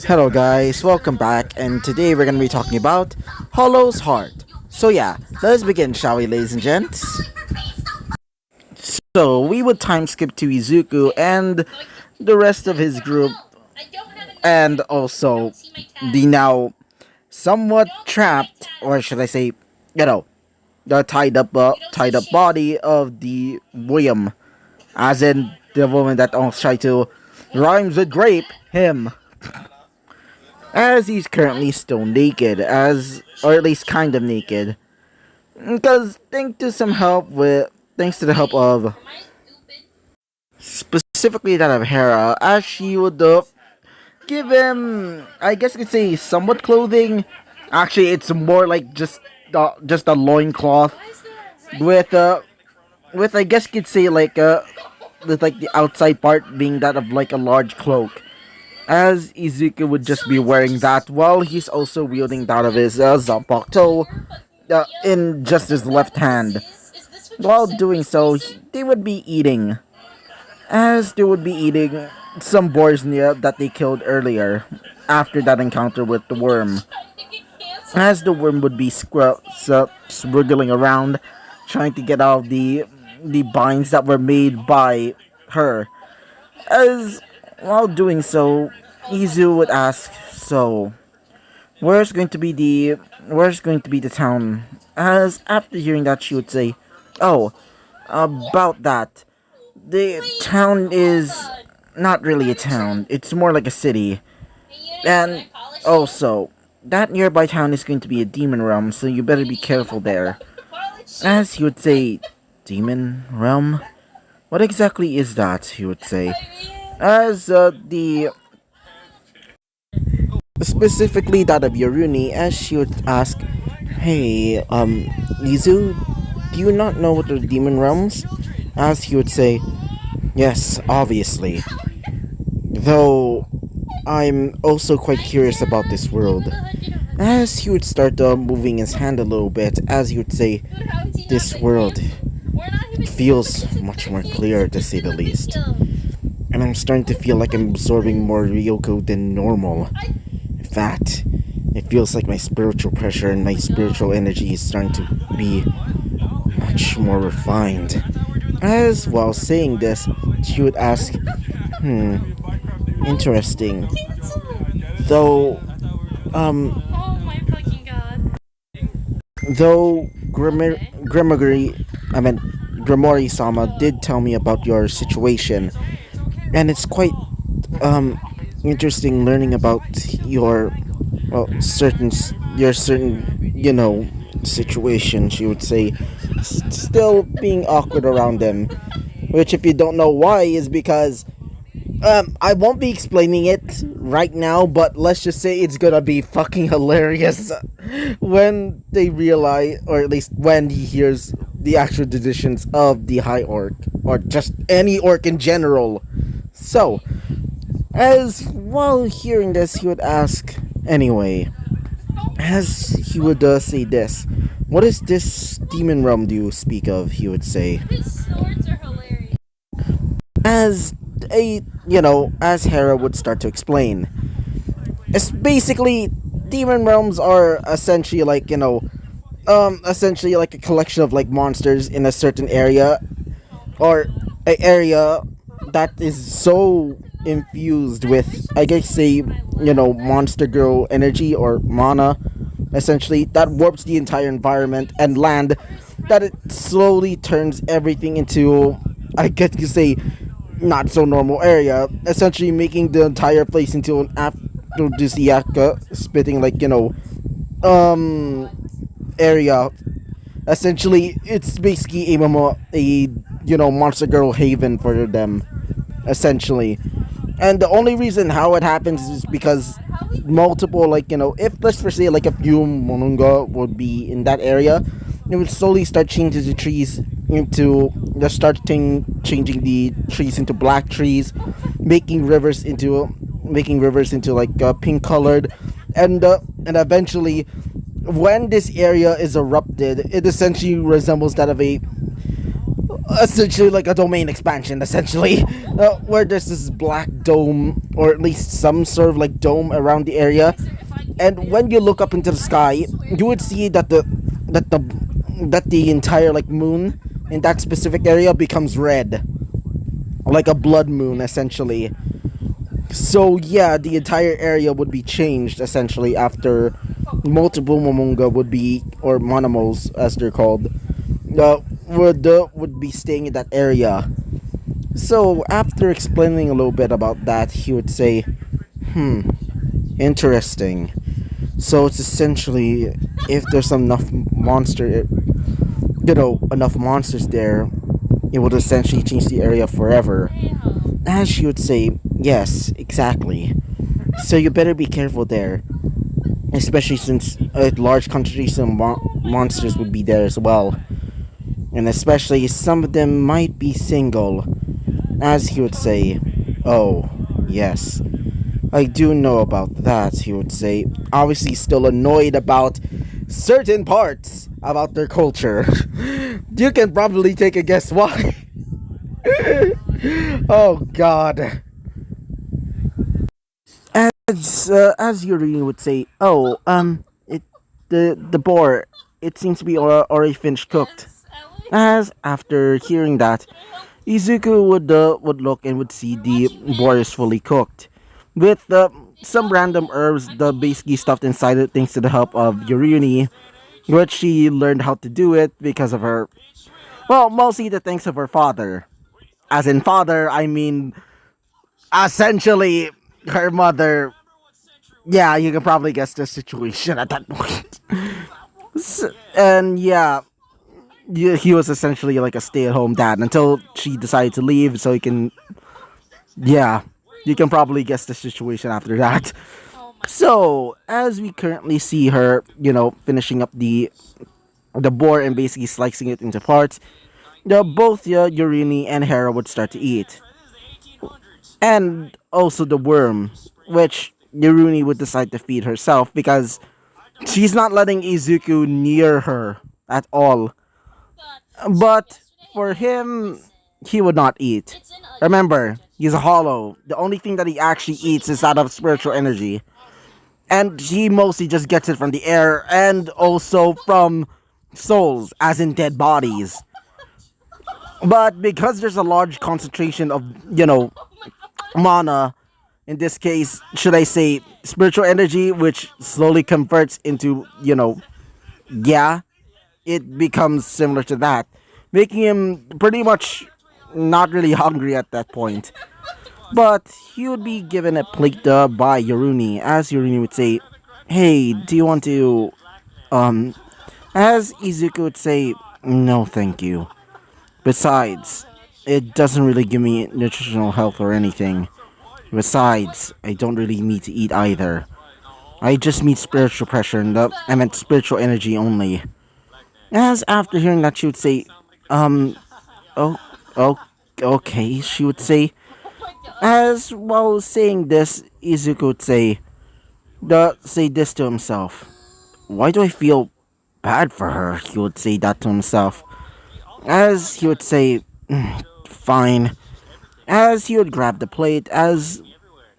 Hello guys, welcome back, and today we're gonna be talking about Hollow's Heart. So yeah, let's begin, shall we, ladies and gents? So we would time skip to Izuku and the rest of his group, and also the now somewhat trapped, or should I say, the tied up body of the William, as in the woman that almost tried to rhymes with grape him. As he's currently still naked, or at least kind of naked, because thanks to the help of specifically that of Hera, as she would give him, I guess you could say, somewhat clothing. Actually, it's more like just a loincloth with I guess you could say with like the outside part being that of like a large cloak, as Izuku would just be wearing that while he's also wielding that of his Zanpakuto in just his left hand. While doing so, they would be eating, some boars near that they killed earlier after that encounter with the worm. As the worm would be swiggling around, trying to get out of the binds that were made by her. As while doing so, Izu would ask, "So, where's going to be the town?" As after hearing that, she would say, "Oh, about that. The town is not really a town. It's more like a city. And also, that nearby town is going to be a demon realm, so you better be careful there." As he would say, "Demon realm? What exactly is that?" he would say. As the specifically that of Yoruni, as she would ask, "Hey, Izu, do you not know what are demon realms?" As he would say, "Yes, obviously. Though, I'm also quite curious about this world." As he would start moving his hand a little bit, as he would say, "This world, it feels much more clear to say the least. And I'm starting to feel like I'm absorbing more Ryoko than normal. In fact, it feels like my spiritual pressure and my spiritual energy is starting to be much more refined." As while saying this, she would ask, interesting. Though, though Grimori-sama did tell me about your situation, and it's quite, interesting learning about your, certain, situation," she would say, still being awkward around them. Which, if you don't know why, is because I won't be explaining it right now, but let's just say it's gonna be fucking hilarious when they realize, or at least when he hears the actual traditions of the High Orc, or just any orc in general. So, as while hearing this, he would ask, anyway, as he would say this, "What is this demon realm do you speak of?" he would say. As as Hera would start to explain. It's basically, demon realms are essentially essentially like a collection of like monsters in a certain area, or an area that is so infused with, I guess say, monster girl energy or mana, essentially, that warps the entire environment and land, that it slowly turns everything into, I guess you say, not so normal area, essentially making the entire place into an aphrodisiac spitting area. Essentially, it's basically a monster girl haven for them, essentially. And the only reason how it happens is because multiple, if let's just say like a few monunga would be in that area, it would slowly start changing the trees into, changing the trees into black trees, making rivers into pink colored, and eventually, when this area is erupted, it essentially resembles that of essentially like a domain expansion, essentially, where there's this black dome, or at least some sort of like dome around the area. And when you look up into the sky, you would see that the that the entire like moon in that specific area becomes red, like a blood moon, essentially. So yeah, the entire area would be changed essentially after multiple Momonga would be, or Monomos as they're called, would be staying in that area. So after explaining a little bit about that, he would say, "Hmm, interesting. So it's essentially if there's enough monsters there, it would essentially change the area forever." As she would say, "Yes, exactly. So you better be careful there, especially since a large concentration of monsters would be there as well. And especially some of them might be single." As he would say, "Oh, yes. I do know about that," he would say, obviously still annoyed about certain parts about their culture. You can probably take a guess why. Oh god. As Yuri would say, "Oh, it the boar, it seems to be already finished cooked." As after hearing that, Izuku would look and would see the boar is fully cooked, with some random herbs the basically stuffed inside it thanks to the help of Yuruni, which she learned how to do it because of her, well, mostly the thanks of her father. As in father, I mean essentially her mother. Yeah, you can probably guess the situation at that point. And yeah, he was essentially like a stay-at-home dad until she decided to leave, so he can. Yeah, you can probably guess the situation after that. So, as we currently see her, finishing up the boar and basically slicing it into parts, both Yurini and Hera would start to eat, and also the worm, which Yuruni would decide to feed herself because she's not letting Izuku near her at all. But for him, he would not eat. Remember, he's a hollow. The only thing that he actually eats is out of spiritual energy. And he mostly just gets it from the air and also from souls, as in dead bodies. But because there's a large concentration of, mana, in this case, should I say spiritual energy, which slowly converts into, yeah, it becomes similar to that, making him pretty much not really hungry at that point. But he would be given a plate by Yoruni, as Yoruni would say, "Hey, do you want to, um," as Izuku would say, "No, thank you. Besides, it doesn't really give me nutritional health or anything. Besides, I don't really need to eat either. I just need spiritual pressure, and I meant spiritual energy only." As after hearing that, she would say, um, "Oh, oh, okay," she would say. As while saying this, Izuku would say this to himself. "Why do I feel bad for her?" He would say that to himself. As he would say, "Fine." As he would grab the plate, as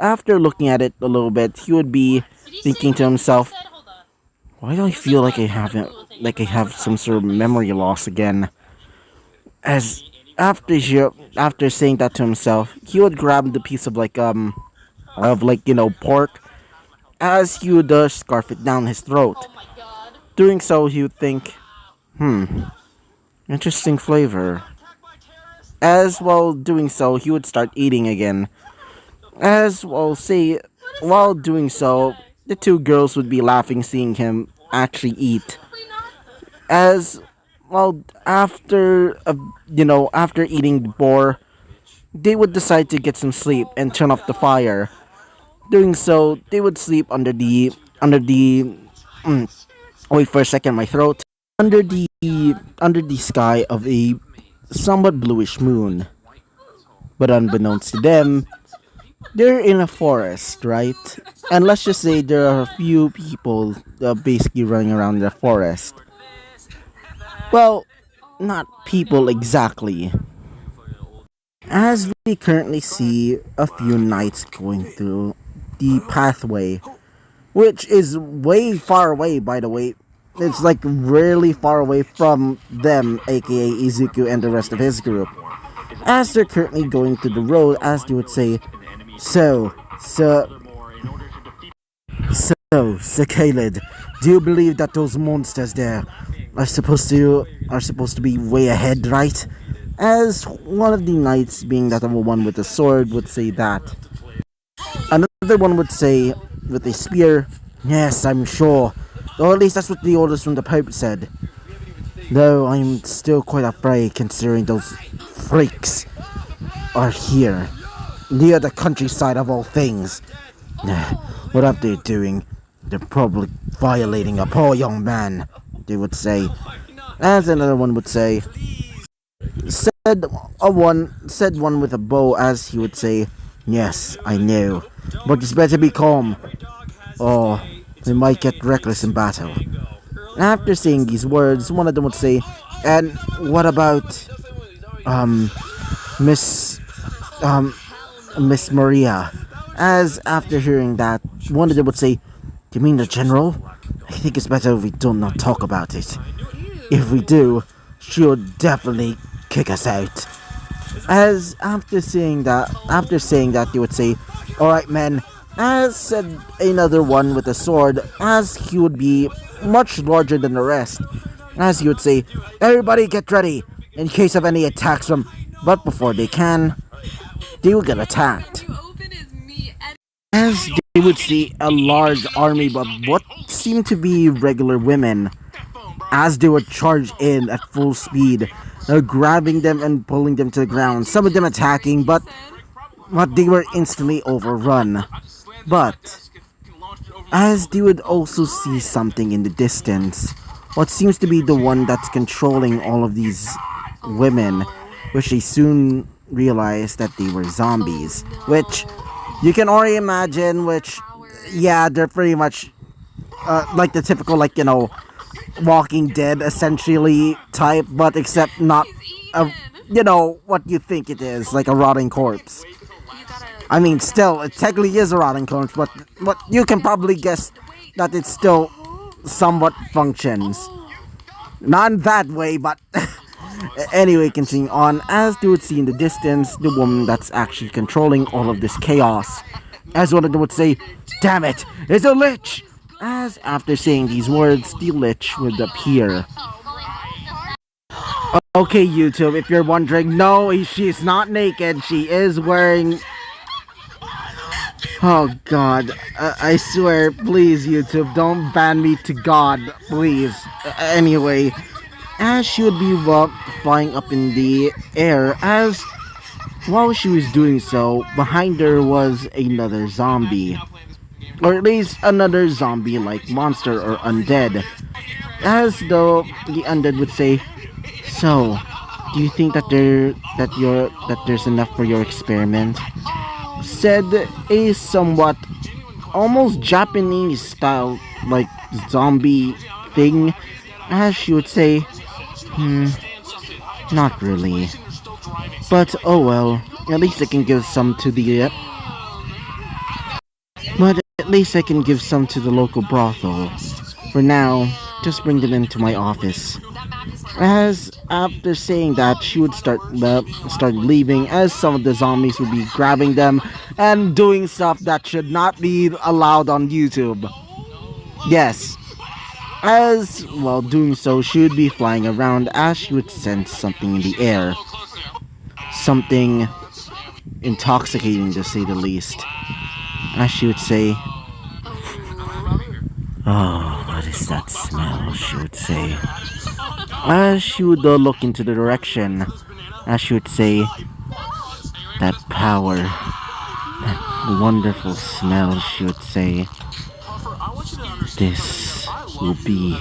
after looking at it a little bit, he would be thinking to himself, "Why do I feel like I have some sort of memory loss again?" As after saying that to himself, he would grab the piece of pork, as he would scarf it down his throat. Doing so, he would think, "Interesting flavor." As while doing so, he would start eating again. As while doing so, the two girls would be laughing seeing him actually eat. As well, after eating the boar, they would decide to get some sleep and turn off the fire. Doing so, they would sleep mm, wait for a second, my throat. Under the under the sky of a somewhat bluish moon. But unbeknownst to them, they're in a forest, right? And let's just say there are a few people basically running around the forest. Well, not people exactly. As we currently see a few knights going through the pathway, which is way far away, by the way. It's like really far away from them, aka Izuku and the rest of his group. As they're currently going through the road, as they would say, so, so, so, Caled, do you believe that those monsters there are supposed to be way ahead, right? As one of the knights, being that the one with the sword, would say that. Another one would say, with a spear, yes, I'm sure. Or at least that's what the orders from the Pope said. Though I'm still quite afraid considering those freaks are here, near the countryside of all things. What are they doing? They're probably violating a poor young man, they would say. As another one would say, said one with a bow, as he would say, yes, I know, but it's better be calm, or we might get reckless in battle. After saying these words, one of them would say, and what about, um, Miss, um, Miss Maria? As after hearing that, one of them would say, do you mean the general? I think it's better if we do not talk about it. If we do, she'll definitely kick us out. As after saying that, they would say, alright men, as said another one with a sword, as he would be much larger than the rest. As he would say, everybody get ready, in case of any attacks from, but before they can, they will get attacked. As they would see a large army of what seemed to be regular women, as they would charge in at full speed, grabbing them and pulling them to the ground, some of them attacking, but they were instantly overrun. But as they would also see something in the distance, what seems to be the one that's controlling all of these women, which they soon realized that they were zombies, which you can already imagine, which, yeah, they're pretty much like the typical, like, Walking Dead essentially type, but except not a, what you think it is, like a rotting corpse. I mean, still, it technically is a rotting corpse, but you can probably guess that it still somewhat functions. Not in that way, but anyway, continuing on, as they would see in the distance, the woman that's actually controlling all of this chaos. As one of them would say, damn it, it's a lich! As after saying these words, the lich would appear. Okay, YouTube, if you're wondering, no, she's not naked. She is wearing... Oh, God. I swear, please, YouTube, don't ban me to God, please. Anyway, as she would be flying up in the air, as while she was doing so, behind her was another zombie. Or at least another zombie-like monster or undead. As though the undead would say, so, do you think that there's enough for your experiment? Said a somewhat almost Japanese style like zombie thing, as she would say, not really. But oh well, at least I can give some to the but at least I can give some to the local brothel. For now, just bring them into my office. As after saying that, she would start leaving, as some of the zombies would be grabbing them and doing stuff that should not be allowed on YouTube. Yes, as while doing so, she would be flying around as she would sense something in the air. Something intoxicating, to say the least. As she would say, oh, what is that smell? She would say. As she would look into the direction, as she would say, that power, that wonderful smell, she would say, this will be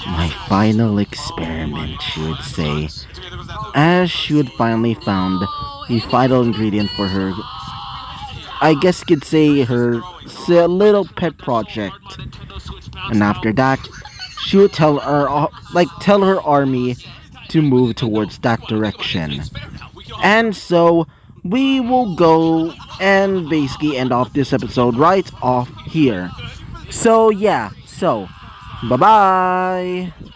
my final experiment, she would say, as she would finally found the final ingredient for her, I guess you could say her little pet project. And after that, she would tell her army to move towards that direction. And so we will go and basically end off this episode right off here. So yeah, bye bye.